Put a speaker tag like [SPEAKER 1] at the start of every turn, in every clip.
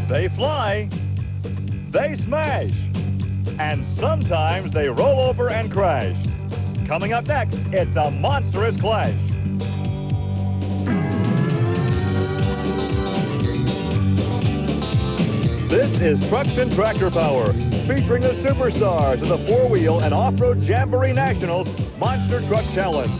[SPEAKER 1] They fly, they smash, and sometimes they roll over and crash. Coming up next, it's a monstrous clash. This is Trucks and Tractor Power, featuring the superstars of the four-wheel and off-road Jamboree Nationals Monster Truck Challenge.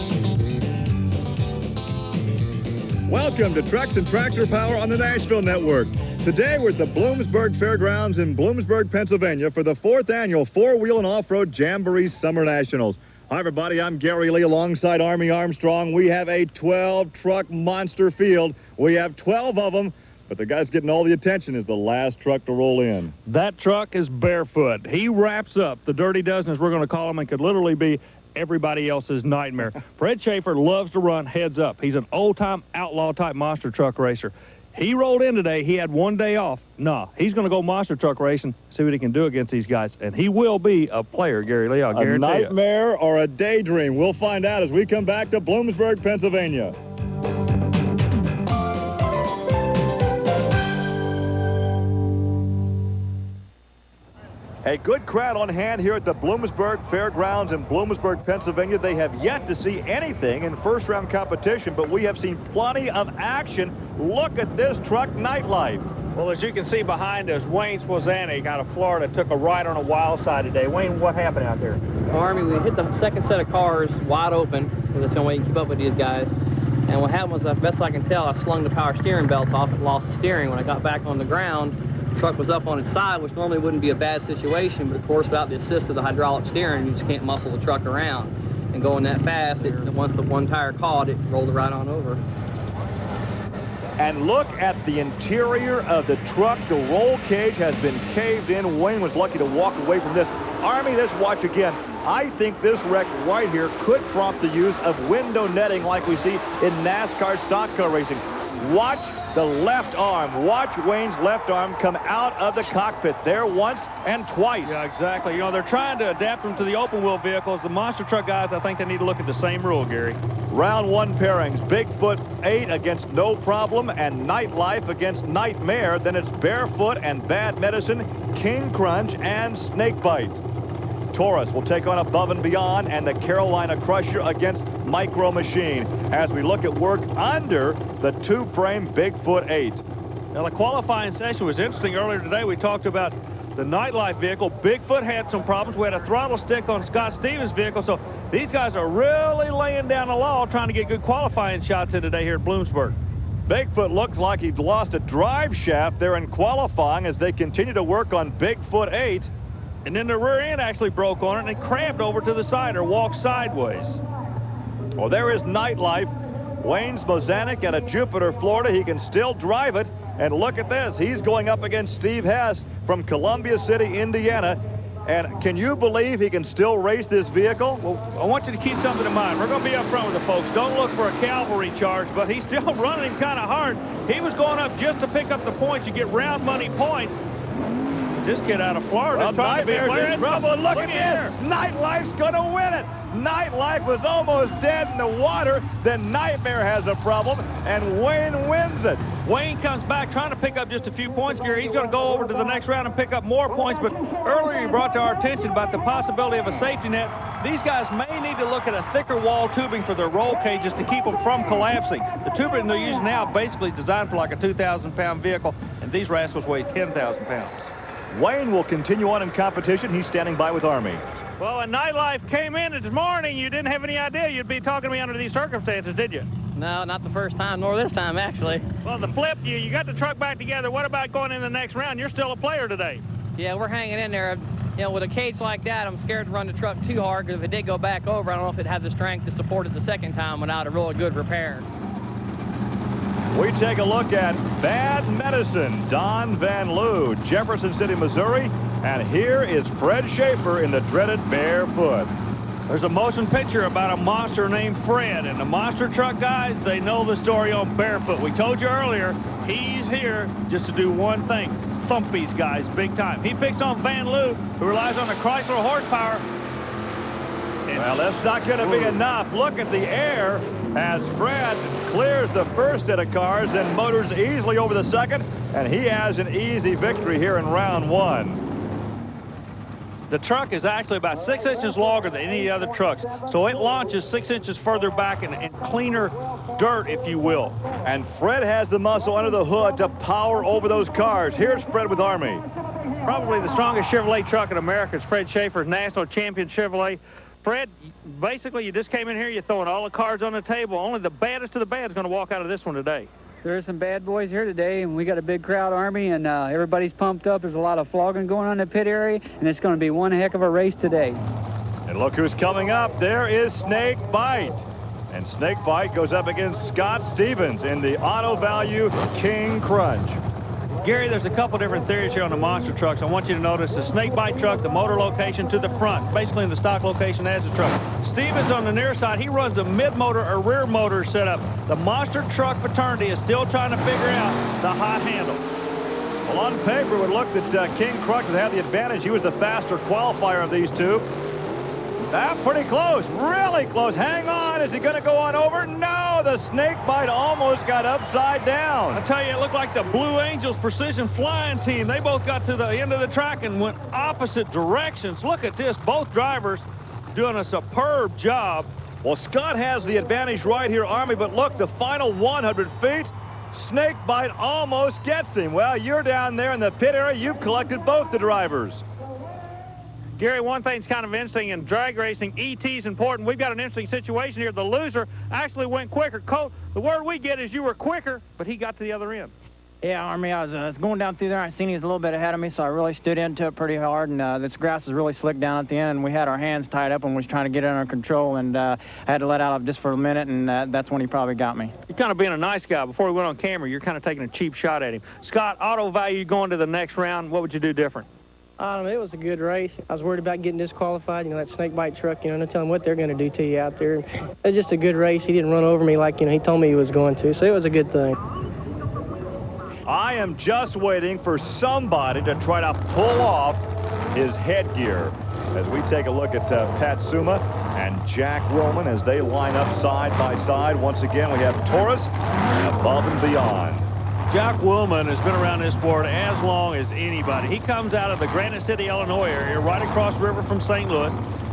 [SPEAKER 1] Welcome to Trucks and Tractor Power on the Nashville Network. Today we're at the Bloomsburg Fairgrounds in Bloomsburg, Pennsylvania for the 4th annual four-wheel and off-road Jamboree Summer Nationals. Hi everybody, I'm Gary Lee alongside Army Armstrong. We have a 12-truck monster field. We have 12 of them. But the guy's getting all the attention is the last truck to roll in.
[SPEAKER 2] That truck is barefoot. He wraps up the Dirty Dozen, as we're going to call him, and could literally be everybody else's nightmare. Fred Schaefer loves to run heads up. He's an old-time outlaw-type monster truck racer. He rolled in today. He had one day off. Nah, he's going to go monster truck racing, see what he can do against these guys. And he will be a player, Gary Lee, I'll guarantee you.
[SPEAKER 1] A nightmare or a daydream? We'll find out as we come back to Bloomsburg, Pennsylvania. A good crowd on hand here at the Bloomsburg Fairgrounds in Bloomsburg, Pennsylvania. They have yet to see anything in first-round competition, but we have seen plenty of action. Look at this truck nightlife.
[SPEAKER 2] Well, as you can see behind us, Wayne Swazanic out of Florida took a ride on a wild side today. Wayne, what happened out there?
[SPEAKER 3] Well, Army, we hit the second set of cars wide open, because that's the only way you can keep up with these guys. And what happened was, the best I can tell, I slung the power steering belts off and lost the steering. When I got back on the ground, truck was up on its side, which normally wouldn't be a bad situation, but of course without the assist of the hydraulic steering, you just can't muscle the truck around. And going that fast, once the one tire caught, it rolled it right on over.
[SPEAKER 1] And look at the interior of the truck. The roll cage has been caved in. Wayne was lucky to walk away from this. Army, let's watch again. I think this wreck right here could prompt the use of window netting like we see in NASCAR stock car racing. Watch the left arm. Watch Wayne's left arm come out of the cockpit there once and twice.
[SPEAKER 2] Yeah, exactly. You know, they're trying to adapt them to the open wheel vehicles. The monster truck guys, I think they need to look at the same rule, Gary.
[SPEAKER 1] Round one pairings. Bigfoot 8 against No Problem and Nightlife against Nightmare. Then it's Barefoot and Bad Medicine, King Krunch, and Snakebite. Taurus will take on Above and Beyond and the Carolina Crusher against Micro Machine as we look at work under the two-frame Bigfoot 8.
[SPEAKER 2] Now, the qualifying session was interesting. Earlier today, we talked about the Nightlife vehicle. Bigfoot had some problems. We had a throttle stick on Scott Stevens' vehicle, so these guys are really laying down the law trying to get good qualifying shots in today here at Bloomsburg.
[SPEAKER 1] Bigfoot looks like he'd lost a drive shaft there in qualifying as they continue to work on Bigfoot 8.
[SPEAKER 2] And then the rear end actually broke on it and it cramped over to the side or walked sideways.
[SPEAKER 1] Well, there is Nightlife. Wayne Swazanic out of Jupiter, Florida. He can still drive it. And look at this. He's going up against Steve Hess from Columbia City, Indiana. And can you believe he can still race this vehicle?
[SPEAKER 2] Well, I want you to keep something in mind. We're going to be up front with the folks. Don't look for a cavalry charge, but he's still running him kind of hard. He was going up just to pick up the points. You get round money points. This kid out of Florida trying to be a player in trouble.
[SPEAKER 1] And look at this. Nightlife's going to win it. Nightlife was almost dead in the water. Then Nightmare has a problem, and Wayne wins it.
[SPEAKER 2] Wayne comes back trying to pick up just a few points, Gary. He's going to go over to the next round and pick up more points. But earlier he brought to our attention about the possibility of a safety net. These guys may need to look at a thicker wall tubing for their roll cages to keep them from collapsing. The tubing they're using now basically is designed for like a 2,000-pound vehicle, and these rascals weigh 10,000 pounds.
[SPEAKER 1] Wayne will continue on in competition. He's standing by with Army.
[SPEAKER 2] Well, when Nightlife came in this morning, you didn't have any idea you'd be talking to me under these circumstances, did you?
[SPEAKER 3] No, not the first time, nor this time, actually.
[SPEAKER 2] Well, the flip, you got the truck back together. What about going in the next round? You're still a player today.
[SPEAKER 3] Yeah, we're hanging in there. You know, with a cage like that, I'm scared to run the truck too hard, because if it did go back over, I don't know if it had the strength to support it the second time without a really good repair.
[SPEAKER 1] We take a look at Bad Medicine, Don Van Loo, Jefferson City, Missouri. And here is Fred Schaefer in the dreaded Barefoot.
[SPEAKER 2] There's a motion picture about a monster named Fred, and the monster truck guys, they know the story on Barefoot. We told you earlier, he's here just to do one thing, thump these guys big time. He picks on Van Loo, who relies on the Chrysler horsepower.
[SPEAKER 1] Well, that's not going to be enough. Look at the air as Fred clears the first set of cars and motors easily over the second, and he has an easy victory here in round one.
[SPEAKER 2] The truck is actually about 6 inches longer than any other trucks, so it launches 6 inches further back in cleaner dirt, if you will.
[SPEAKER 1] And Fred has the muscle under the hood to power over those cars. Here's Fred with Army.
[SPEAKER 2] Probably the strongest Chevrolet truck in America is Fred Schaefer's National Champion Chevrolet. Fred, basically, you just came in here, you're throwing all the cards on the table. Only the baddest of the bad is going to walk out of this one today.
[SPEAKER 4] There's some bad boys here today, and we got a big crowd, Army, and everybody's pumped up. There's a lot of flogging going on in the pit area, and it's going to be one heck of a race today.
[SPEAKER 1] And look who's coming up. There is Snake Bite. And Snake Bite goes up against Scott Stevens in the Auto Value King Krunch.
[SPEAKER 2] Gary, there's a couple different theories here on the monster trucks. I want you to notice the Snake Bite truck, the motor location to the front, basically in the stock location as the truck. Stevens on the near side, he runs the mid-motor or rear motor setup. The monster truck fraternity is still trying to figure out the hot handle.
[SPEAKER 1] Well, on paper, it would look that King Krunch would have the advantage. He was the faster qualifier of these two. Pretty close, really close. Hang on, is he going to go on over? No, the Snake Bite almost got upside down.
[SPEAKER 2] I tell you, it looked like the Blue Angels Precision Flying Team. They both got to the end of the track and went opposite directions. Look at this, both drivers doing a superb job.
[SPEAKER 1] Well, Scott has the advantage right here, Army, but look, the final 100 feet, Snake Bite almost gets him. Well, you're down there in the pit area. You've collected both the drivers.
[SPEAKER 2] Gary, one thing's kind of interesting in drag racing, ET's important. We've got an interesting situation here. The loser actually went quicker. Colt, the word we get is you were quicker, but he got to the other end.
[SPEAKER 4] Yeah, Army, I was going down through there. I seen he was a little bit ahead of me, so I really stood into it pretty hard, and this grass was really slick down at the end, and we had our hands tied up and was trying to get it under control, and I had to let out just for a minute, and that's when he probably got me.
[SPEAKER 2] You're kind of being a nice guy. Before we went on camera, you're kind of taking a cheap shot at him. Scott, Auto Value going to the next round, what would you do different?
[SPEAKER 5] It was a good race. I was worried about getting disqualified. That Snake Bite truck, no telling what they're going to do to you out there. It was just a good race. He didn't run over me like, he told me he was going to, so it was a good thing.
[SPEAKER 1] I am just waiting for somebody to try to pull off his headgear as we take a look at Pat Suma and Jack Roman as they line up side by side. Once again, we have Taurus above and beyond.
[SPEAKER 2] Jack Willman has been around this sport as long as anybody. He comes out of the Granite City, Illinois area, right across the river from St. Louis.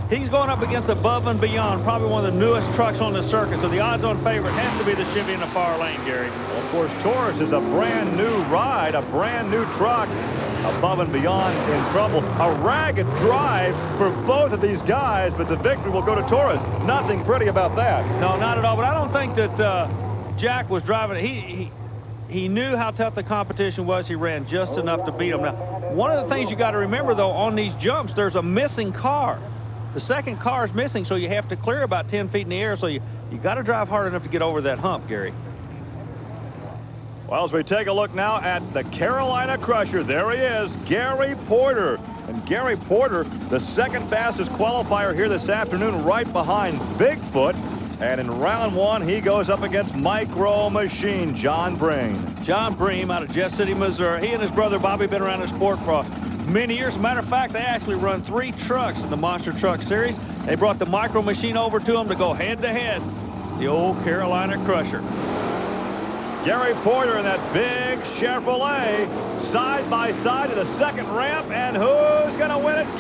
[SPEAKER 2] He's going up against Above and Beyond, probably one of the newest trucks on the circuit, so the odds-on favorite has to be the Chevy in the far lane, Gary.
[SPEAKER 1] Well, of course, Taurus is a brand-new ride, a brand-new truck. Above and Beyond in trouble. A ragged drive for both of these guys, but the victory will go to Taurus. Nothing pretty about that.
[SPEAKER 2] No, not at all, but I don't think that Jack was driving. He knew how tough the competition was. He ran just enough to beat him. Now, one of the things you got to remember, though, on these jumps, there's a missing car. The second car is missing, so you have to clear about 10 feet in the air, so you got to drive hard enough to get over that hump, Gary.
[SPEAKER 1] Well, as we take a look now at the Carolina Crusher, there he is, Gary Porter. And Gary Porter, the second fastest qualifier here this afternoon, right behind Bigfoot. And in round one, he goes up against Micro Machine, John Bream.
[SPEAKER 2] John Bream out of Jeff City, Missouri. He and his brother Bobby been around the sport for many years. As a matter of fact, they actually run 3 trucks in the Monster Truck Series. They brought the Micro Machine over to them to go head-to-head. The old Carolina Crusher.
[SPEAKER 1] Gary Porter in that big Chevrolet, side by side to the second ramp, and who's going to win it?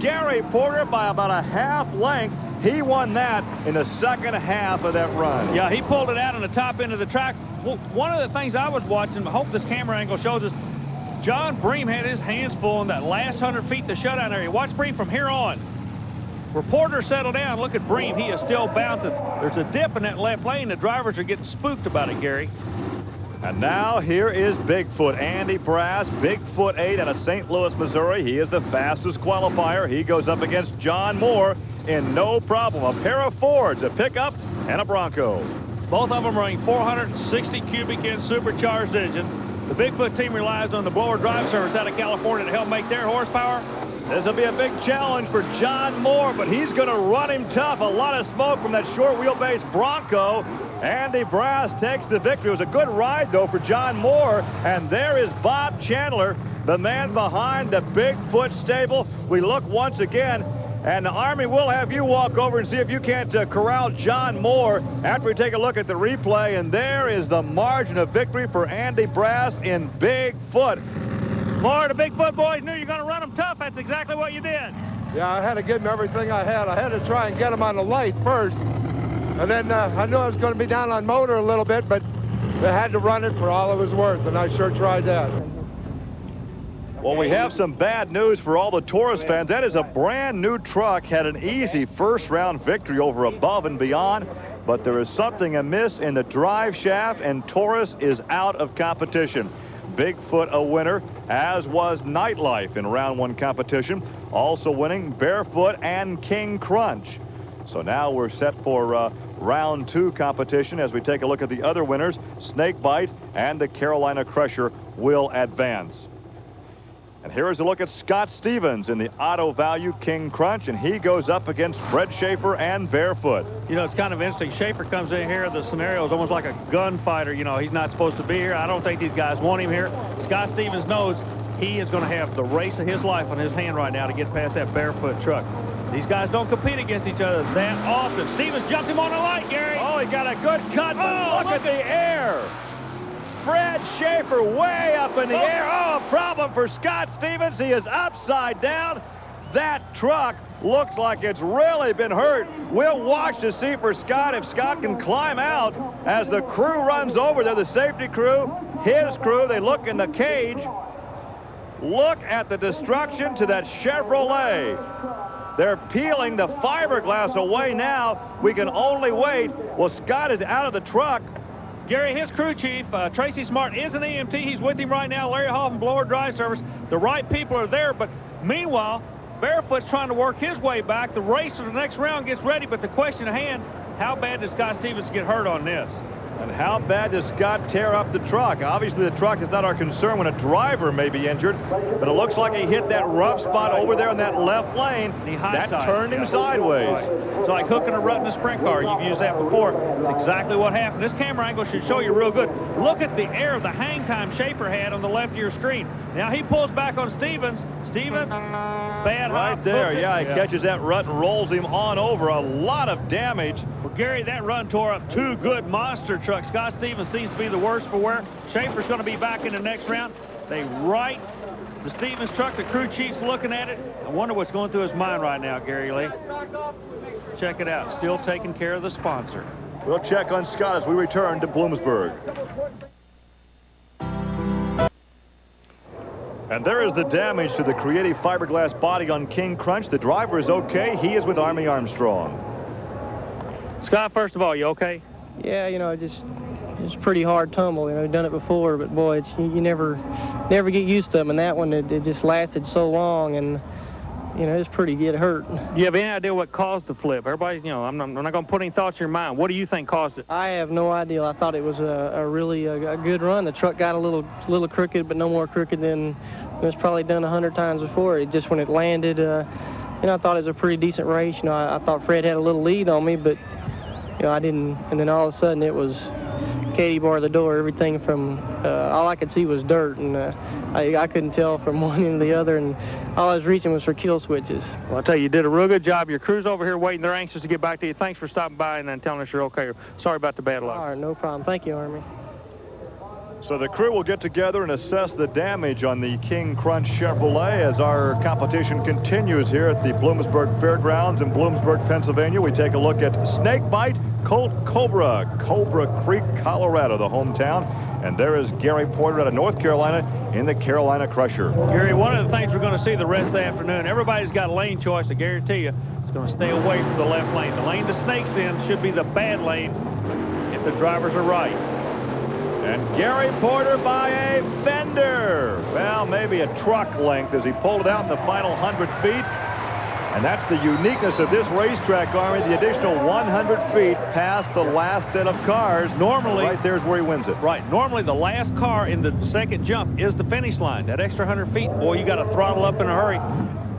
[SPEAKER 1] Gary Porter by about a half length. He won that in the second half of that run.
[SPEAKER 2] Yeah, he pulled it out on the top end of the track. Well, one of the things I was watching, I hope this camera angle shows us, John Bream had his hands full in that last 100 feet, the shutdown area. Watch Bream from here on. Reporter settle down. Look at Bream. He is still bouncing. There's a dip in that left lane. The drivers are getting spooked about it, Gary.
[SPEAKER 1] And now here is Bigfoot, Andy Brass, Bigfoot 8 out of St. Louis, Missouri. He is the fastest qualifier. He goes up against John Moore in no problem. A pair of Fords, a pickup, and a Bronco.
[SPEAKER 2] Both of them running 460 cubic inch supercharged engine. The Bigfoot team relies on the blower drive service out of California to help make their horsepower.
[SPEAKER 1] This will be a big challenge for John Moore, but he's going to run him tough. A lot of smoke from that short wheelbase Bronco. Andy Brass takes the victory. It was a good ride, though, for John Moore. And there is Bob Chandler, the man behind the Bigfoot stable. We look once again And the Army will have you walk over and see if you can't corral John Moore after we take a look at the replay. And there is the margin of victory for Andy Brass in Bigfoot.
[SPEAKER 2] Florida Bigfoot boys knew you're going to run them tough. That's exactly what you did.
[SPEAKER 6] Yeah, I had to give him everything I had. I had to try and get him on the light first. And then I knew I was going to be down on motor a little bit, but I had to run it for all it was worth, and I sure tried that.
[SPEAKER 1] Well, we have some bad news for all the Taurus fans. That is a brand new truck, had an easy first-round victory over Above and Beyond, but there is something amiss in the drive shaft, and Taurus is out of competition. Bigfoot a winner, as was Nightlife in round 1 competition. Also winning Barefoot and King Krunch. So now we're set for round 2 competition as we take a look at the other winners. Snakebite and the Carolina Crusher will advance. And here is a look at Scott Stevens in the Auto Value King Krunch, and he goes up against Fred Schaefer and Barefoot.
[SPEAKER 2] You know, it's kind of interesting. Schaefer comes in here. The scenario is almost like a gunfighter. You know, he's not supposed to be here. I don't think these guys want him here. Scott Stevens knows he is going to have the race of his life on his hand right now to get past that Barefoot truck. These guys don't compete against each other that often. Stevens jumped him on the light, Gary.
[SPEAKER 1] Oh, he got a good cut, but look at the air. Fred Schaefer way up in the air. Oh, a problem for Scott Stevens. He is upside down. That truck looks like it's really been hurt. We'll watch to see for Scott if Scott can climb out as the crew runs over there, the safety crew, his crew. They look in the cage. Look at the destruction to that Chevrolet. They're peeling the fiberglass away now. We can only wait. Well, Scott is out of the truck.
[SPEAKER 2] Gary, his crew chief, Tracy Smart, is an EMT. He's with him right now. Larry Hoffman, Blower Drive Service. The right people are there, but meanwhile, Barefoot's trying to work his way back. The race for the next round gets ready, but the question at hand, how bad does Scott Stevens get hurt on this?
[SPEAKER 1] And how bad does Scott tear up the truck? Obviously, the truck is not our concern when a driver may be injured, but it looks like he hit that rough spot over there in that left lane. That turned him sideways.
[SPEAKER 2] Right. It's like hooking a rut in a sprint car. You've used that before. It's exactly what happened. This camera angle should show you real good. Look at the air, the hang time Schaefer had on the left of your screen. Now he pulls back on Stevens. Stevens, bad
[SPEAKER 1] right there. Yeah, he catches that rut and rolls him on over. A lot of damage.
[SPEAKER 2] Well, Gary, that run tore up 2 good monster trucks. Scott Stevens seems to be the worst for wear. Schaefer's going to be back in the next round. They right the Stevens truck. The crew chief's looking at it. I wonder what's going through his mind right now, Gary Lee. Check it out. Still taking care of the sponsor.
[SPEAKER 1] We'll check on Scott as we return to Bloomsburg. And there is the damage to the Creative fiberglass body on King Krunch. The driver is okay. He is with Army Armstrong.
[SPEAKER 2] Scott, first of all, you okay?
[SPEAKER 5] Yeah, you know, it's a pretty hard tumble. You know, I've done it before, but boy, you never get used to them. And that one, it just lasted so long, and you know, it's pretty good. It hurt.
[SPEAKER 2] Do you have any idea what caused the flip? Everybody's, you know, I'm not going to put any thoughts in your mind. What do you think caused it?
[SPEAKER 5] I have no idea. I thought it was a really good run. The truck got a little crooked, but no more crooked than it was probably done 100 times before. It just when it landed, you know, I thought it was a pretty decent race. You know, I thought Fred had a little lead on me, but you know, I didn't. And then all of a sudden, it was Katie bar the door. Everything from all I could see was dirt, and I couldn't tell from one end to the other, and all I was reaching was for kill switches.
[SPEAKER 2] Well, I'll tell you did a real good job. Your crew's over here waiting. They're anxious to get back to you. Thanks for stopping by and then telling us you're okay. Sorry about the bad luck.
[SPEAKER 5] All right, no problem. Thank you, Army.
[SPEAKER 1] So the crew will get together and assess the damage on the King Krunch Chevrolet as our competition continues here at the Bloomsburg Fairgrounds in Bloomsburg, Pennsylvania. We take a look at Snakebite, Colt Cobra, Cobra Creek, Colorado, the hometown. And there is Gary Porter out of North Carolina in the Carolina Crusher.
[SPEAKER 2] Gary, one of the things we're going to see the rest of the afternoon, everybody's got a lane choice. I guarantee you it's going to stay away from the left lane. The lane the snake's in should be the bad lane if the drivers are right.
[SPEAKER 1] And Gary Porter by a fender. Well, maybe a truck length as he pulled it out in the final 100 feet. And that's the uniqueness of this racetrack, Army, the additional 100 feet past the last set of cars. Normally, right there's where he wins it.
[SPEAKER 2] Right. Normally, the last car in the second jump is the finish line. That extra 100 feet, boy, you got to throttle up in a hurry.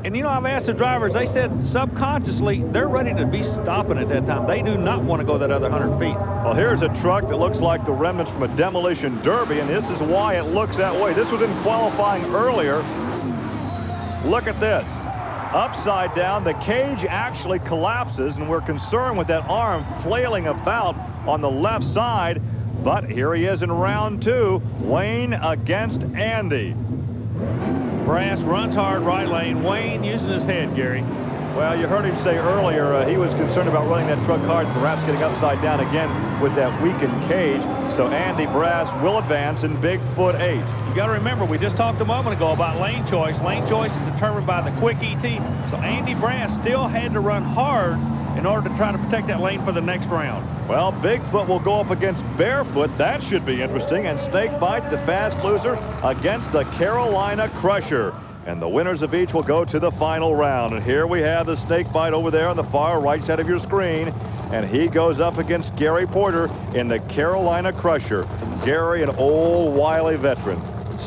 [SPEAKER 2] And, you know, I've asked the drivers, they said subconsciously they're ready to be stopping at that time. They do not want to go that other 100 feet.
[SPEAKER 1] Well, here's a truck that looks like the remnants from a demolition derby, and this is why it looks that way. This was in qualifying earlier. Look at this. upside down. The cage actually collapses, and we're concerned with that arm flailing about on the left side. But here he is in round 2, Wayne against Andy.
[SPEAKER 2] Brass runs hard right lane. Wayne using his head, Gary.
[SPEAKER 1] Well, you heard him say earlier he was concerned about running that truck hard, perhaps getting upside down again with that weakened cage. So Andy Brass will advance in Bigfoot 8.
[SPEAKER 2] You got to remember, we just talked a moment ago about lane choice. Lane choice is determined by the quick ET. So Andy Brass still had to run hard in order to try to protect that lane for the next round.
[SPEAKER 1] Well, Bigfoot will go up against Barefoot. That should be interesting. And Snakebite, the fast loser, against the Carolina Crusher. And the winners of each will go to the final round. And here we have the Snakebite over there on the far right side of your screen. And he goes up against Gary Porter in the Carolina Crusher. Gary, an old, wily veteran.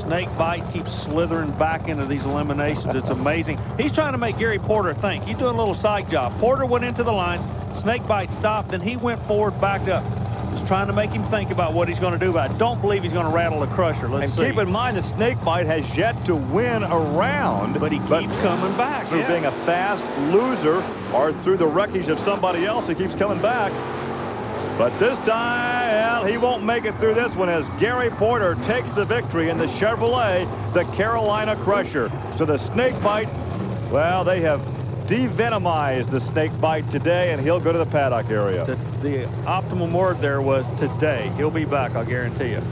[SPEAKER 2] Snakebite keeps slithering back into these eliminations. It's amazing. He's trying to make Gary Porter think. He's doing a little psych job. Porter went into the line. Snakebite stopped, and he went forward, backed up. Just trying to make him think about what he's going to do. But I don't believe he's going to rattle the Crusher. Let's see.
[SPEAKER 1] And keep in mind that Snakebite has yet to win a round.
[SPEAKER 2] But he keeps coming back.
[SPEAKER 1] Through being a fast loser or through the wreckage of somebody else, he keeps coming back. But this time, well, he won't make it through this one as Gary Porter takes the victory in the Chevrolet, the Carolina Crusher. So the Snakebite, well, they have devenomized the Snakebite today, and he'll go to the paddock area.
[SPEAKER 2] The optimum word there was today. He'll be back, I'll guarantee you.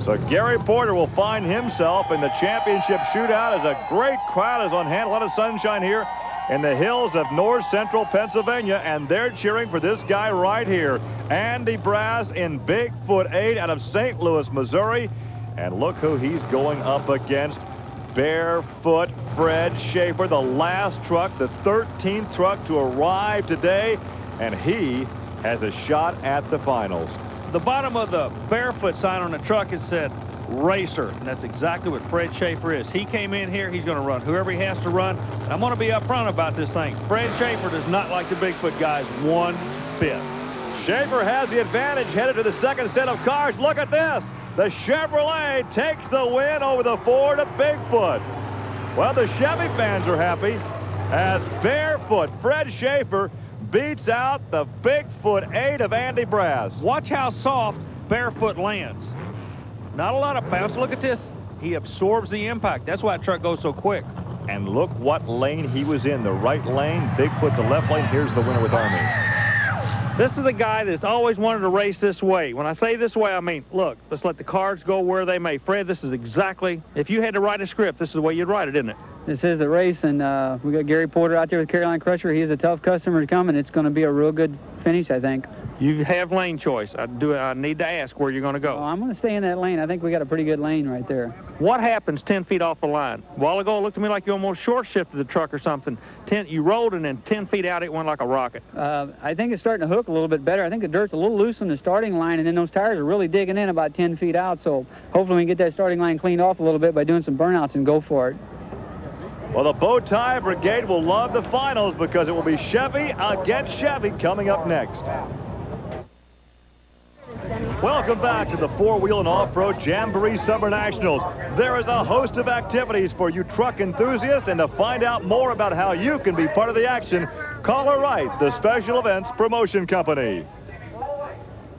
[SPEAKER 1] So Gary Porter will find himself in the championship shootout as a great crowd is on hand. A lot of sunshine here in the hills of north central Pennsylvania, and they're cheering for this guy right here, Andy Brass in Bigfoot 8 out of St. Louis, Missouri. And look who he's going up against. Barefoot Fred Schaefer, the last truck, the 13th truck to arrive today, and he has a shot at the finals.
[SPEAKER 2] The bottom of the Barefoot sign on the truck has said racer, and that's exactly what Fred Schaefer is. He came in here, he's going to run whoever he has to run, and I'm going to be upfront about this thing. Fred Schaefer does not like the Bigfoot guys one bit.
[SPEAKER 1] Schaefer has the advantage headed to the second set of cars. Look at this. The Chevrolet takes the win over the Ford of Bigfoot. Well, the Chevy fans are happy as Barefoot Fred Schaefer beats out the Bigfoot 8 of Andy Brass.
[SPEAKER 2] Watch how soft Barefoot lands. Not a lot of bounce. Look at this. He absorbs the impact. That's why that truck goes so quick.
[SPEAKER 1] And look what lane he was in. The right lane, Bigfoot the left lane. Here's the winner with Army.
[SPEAKER 2] This is a guy that's always wanted to race this way. When I say this way, I mean, look, let's let the cards go where they may. Fred, this is exactly, if you had to write a script, this is the way you'd write it, isn't it?
[SPEAKER 7] This is the race, and we got Gary Porter out there with Carolina Crusher. He's a tough customer to come, and it's going to be a real good finish, I think.
[SPEAKER 2] You have lane choice. I need to ask where you're going to go.
[SPEAKER 7] Oh, I'm going to stay in that lane. I think we got a pretty good lane right there.
[SPEAKER 2] What happens 10 feet off the line? A while ago, it looked to me like you almost short shifted the truck or something. You rolled, and then 10 feet out, it went like a rocket.
[SPEAKER 7] I think it's starting to hook a little bit better. I think the dirt's a little loose on the starting line, and then those tires are really digging in about 10 feet out. So hopefully we can get that starting line cleaned off a little bit by doing some burnouts and go for it.
[SPEAKER 1] Well, the Bow Tie Brigade will love the finals because it will be Chevy against Chevy coming up next. Welcome back to the four-wheel and off-road Jamboree Summer Nationals. There is a host of activities for you truck enthusiasts, and to find out more about how you can be part of the action, call or write the Special Events Promotion Company.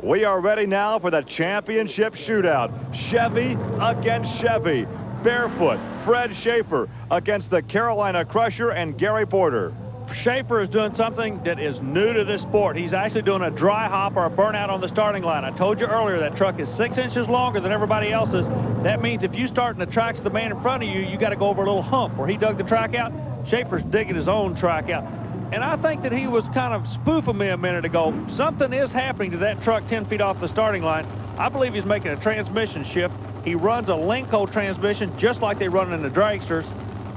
[SPEAKER 1] We are ready now for the championship shootout. Chevy against Chevy. Barefoot, Fred Schaefer against the Carolina Crusher and Gary Porter.
[SPEAKER 2] Schaefer is doing something that is new to this sport. He's actually doing a dry hop or a burnout on the starting line. I told you earlier that truck is 6 inches longer than everybody else's. That means if you start in the tracks of the man in front of you, you got to go over a little hump. Where he dug the track out, Schaefer's digging his own track out. And I think that he was kind of spoofing me a minute ago. Something is happening to that truck 10 feet off the starting line. I believe he's making a transmission shift. He runs a Lenco transmission just like they run in the dragsters.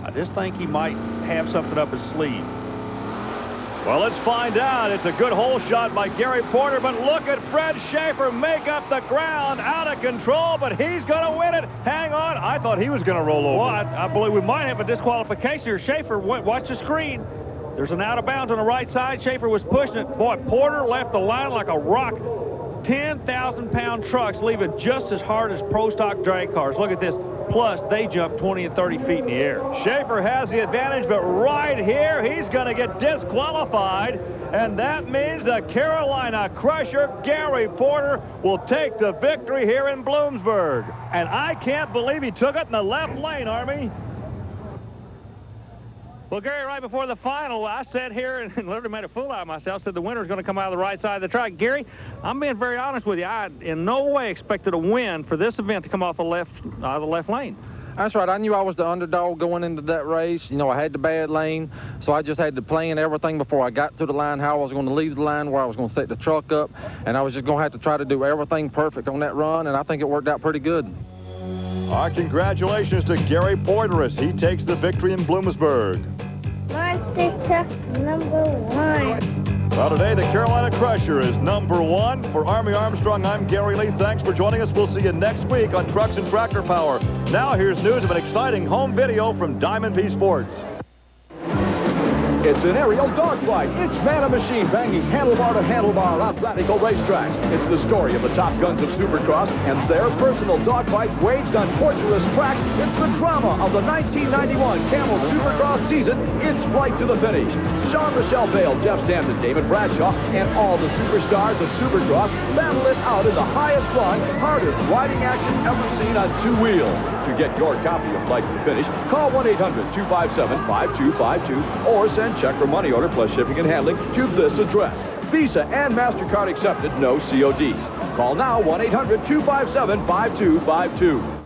[SPEAKER 2] I just think he might have something up his sleeve.
[SPEAKER 1] Well, let's find out. It's a good hole shot by Gary Porter, but look at Fred Schaefer make up the ground, out of control, but he's going to win it. Hang on. I thought he was going to roll over.
[SPEAKER 2] Well, I believe we might have a disqualification here. Schaefer, watch the screen. There's an out of bounds on the right side. Schaefer was pushing it. Boy, Porter left the line like a rock. 10,000-pound trucks leaving just as hard as pro stock drag cars. Look at this. plus they jump 20 and 30 feet in the air.
[SPEAKER 1] Schaefer has the advantage, but right here, he's going to get disqualified. And that means the Carolina Crusher, Gary Porter, will take the victory here in Bloomsburg. And I can't believe he took it in the left lane, Army.
[SPEAKER 2] Well, Gary, right before the final, I sat here and literally made a fool out of myself, said the winner's going to come out of the right side of the track. Gary, I'm being very honest with you. I in no way expected a win for this event to come off the left lane.
[SPEAKER 8] That's right. I knew I was the underdog going into that race. You know, I had the bad lane, so I just had to plan everything before I got to the line, how I was going to leave the line, where I was going to set the truck up, and I was just going to have to try to do everything perfect on that run, and I think it worked out pretty good.
[SPEAKER 1] Our congratulations to Gary Porter as he takes the victory in Bloomsburg.
[SPEAKER 9] Monster truck number 1.
[SPEAKER 1] Well, today the Carolina Crusher is number 1. For Army Armstrong, I'm Gary Lee. Thanks for joining us. We'll see you next week on Trucks and Tractor Power. Now here's news of an exciting home video from Diamond P Sports.
[SPEAKER 10] It's an aerial dogfight. It's man and machine banging handlebar to handlebar on radical racetracks. It's the story of the top guns of Supercross and their personal dogfights waged on torturous tracks. It's the drama of the 1991 Camel Supercross season. It's flight to the finish. Sean Michelle Bale, Jeff Stanton, David Bradshaw, and all the superstars of Supercross battle it out in the highest run, hardest riding action ever seen on two wheels. To get your copy of Flight to the Finish, call 1-800-257-5252 or send check or money order plus shipping and handling to this address. Visa and MasterCard accepted, no CODs. Call now 1-800-257-5252.